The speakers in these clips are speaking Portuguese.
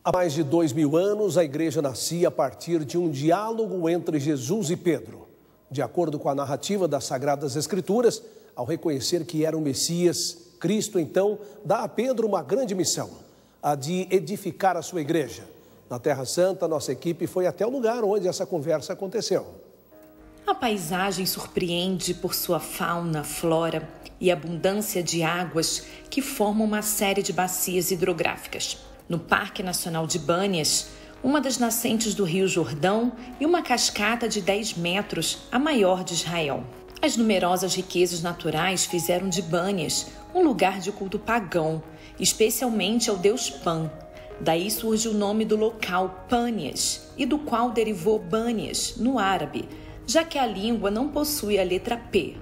Há mais de 2000 anos, a igreja nascia a partir de um diálogo entre Jesus e Pedro. De acordo com a narrativa das Sagradas Escrituras, ao reconhecer que era o Messias, Cristo então dá a Pedro uma grande missão, a de edificar a sua igreja. Na Terra Santa, nossa equipe foi até o lugar onde essa conversa aconteceu. A paisagem surpreende por sua fauna, flora e abundância de águas que formam uma série de bacias hidrográficas. No Parque Nacional de Banias, uma das nascentes do Rio Jordão e uma cascata de 10 metros, a maior de Israel. As numerosas riquezas naturais fizeram de Banias um lugar de culto pagão, especialmente ao deus Pan. Daí surge o nome do local, Pânias, e do qual derivou Banias, no árabe, já que a língua não possui a letra P.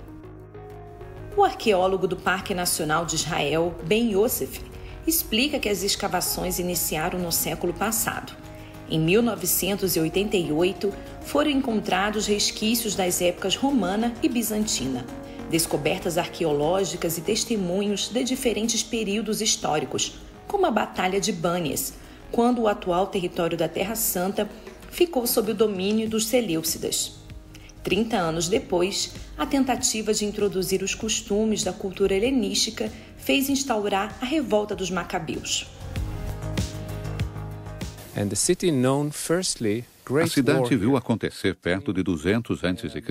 O arqueólogo do Parque Nacional de Israel, Ben Yosef, explica que as escavações iniciaram no século passado. Em 1988, foram encontrados resquícios das épocas romana e bizantina, descobertas arqueológicas e testemunhos de diferentes períodos históricos, como a Batalha de Banias, quando o atual território da Terra Santa ficou sob o domínio dos Seleucidas. 30 anos depois, a tentativa de introduzir os costumes da cultura helenística fez instaurar a revolta dos Macabeus. A cidade viu acontecer perto de 200 a.C.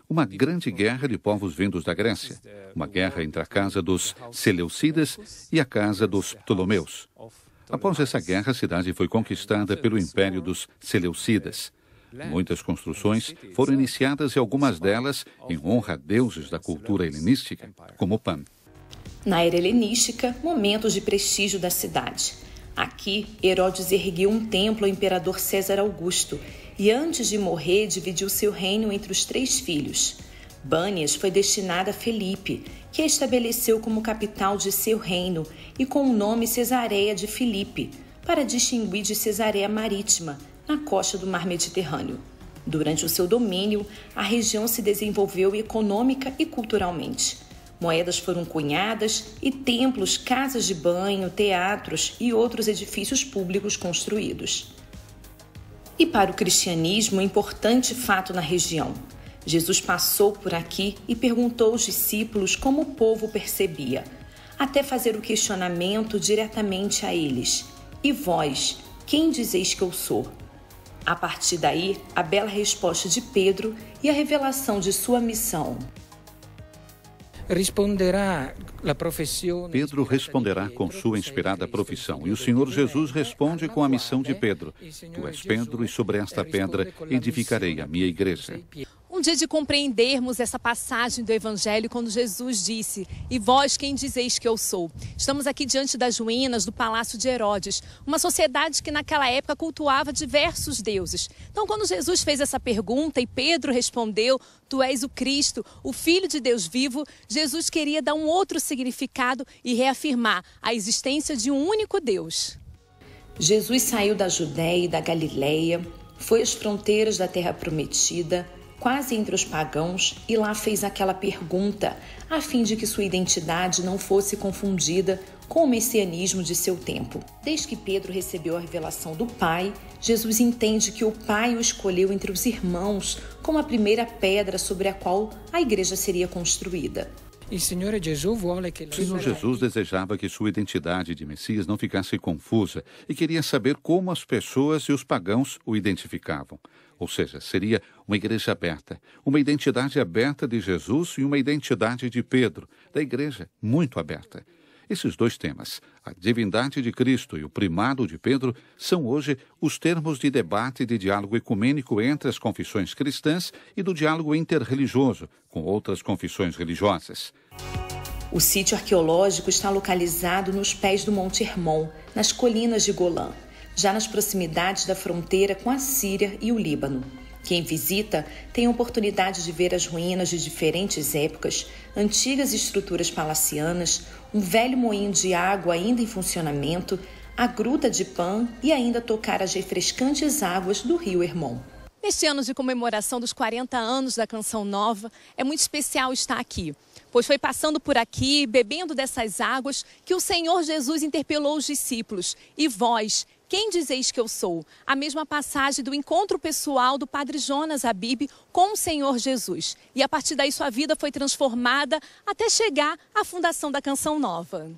uma grande guerra de povos vindos da Grécia, uma guerra entre a casa dos Seleucidas e a casa dos Ptolomeus. Após essa guerra, a cidade foi conquistada pelo Império dos Seleucidas. Muitas construções foram iniciadas e algumas delas em honra a deuses da cultura helenística, como Pan. Na era helenística, momentos de prestígio da cidade. Aqui, Herodes ergueu um templo ao imperador César Augusto e, antes de morrer, dividiu seu reino entre os 3 filhos. Banias foi destinada a Filipe, que a estabeleceu como capital de seu reino e com o nome Cesareia de Filipe, para distinguir de Cesareia Marítima, na costa do Mar Mediterrâneo. Durante o seu domínio, a região se desenvolveu econômica e culturalmente. Moedas foram cunhadas e templos, casas de banho, teatros e outros edifícios públicos construídos. E para o cristianismo, um importante fato na região. Jesus passou por aqui e perguntou aos discípulos como o povo percebia, até fazer o questionamento diretamente a eles. E vós, quem dizeis que eu sou? A partir daí, a bela resposta de Pedro e a revelação de sua missão. Pedro responderá com sua inspirada profissão, e o Senhor Jesus responde com a missão de Pedro. Tu és Pedro, e sobre esta pedra edificarei a minha igreja. Um dia de compreendermos essa passagem do Evangelho quando Jesus disse: "E vós quem dizeis que eu sou?" Estamos aqui diante das ruínas do Palácio de Herodes, uma sociedade que naquela época cultuava diversos deuses. Então, quando Jesus fez essa pergunta e Pedro respondeu: "Tu és o Cristo, o Filho de Deus vivo", Jesus queria dar um outro significado e reafirmar a existência de um único Deus. Jesus saiu da Judéia e da Galileia, foi às fronteiras da Terra Prometida, quase entre os pagãos, e lá fez aquela pergunta, a fim de que sua identidade não fosse confundida com o messianismo de seu tempo. Desde que Pedro recebeu a revelação do Pai, Jesus entende que o Pai o escolheu entre os irmãos como a primeira pedra sobre a qual a igreja seria construída. O Senhor Jesus desejava que sua identidade de Messias não ficasse confusa e queria saber como as pessoas e os pagãos o identificavam. Ou seja, seria uma igreja aberta, uma identidade aberta de Jesus e uma identidade de Pedro, da igreja muito aberta. Esses 2 temas, a divindade de Cristo e o primado de Pedro, são hoje os termos de debate e de diálogo ecumênico entre as confissões cristãs e do diálogo interreligioso com outras confissões religiosas. O sítio arqueológico está localizado nos pés do Monte Hermon, nas colinas de Golã, já nas proximidades da fronteira com a Síria e o Líbano. Quem visita tem a oportunidade de ver as ruínas de diferentes épocas, antigas estruturas palacianas, um velho moinho de água ainda em funcionamento, a gruta de Pan e ainda tocar as refrescantes águas do rio Hermon. Neste ano de comemoração dos 40 anos da Canção Nova, é muito especial estar aqui, pois foi passando por aqui, bebendo dessas águas, que o Senhor Jesus interpelou os discípulos. E vós, quem dizeis que eu sou? A mesma passagem do encontro pessoal do padre Jonas Habib com o Senhor Jesus. E a partir daí sua vida foi transformada até chegar à fundação da Canção Nova.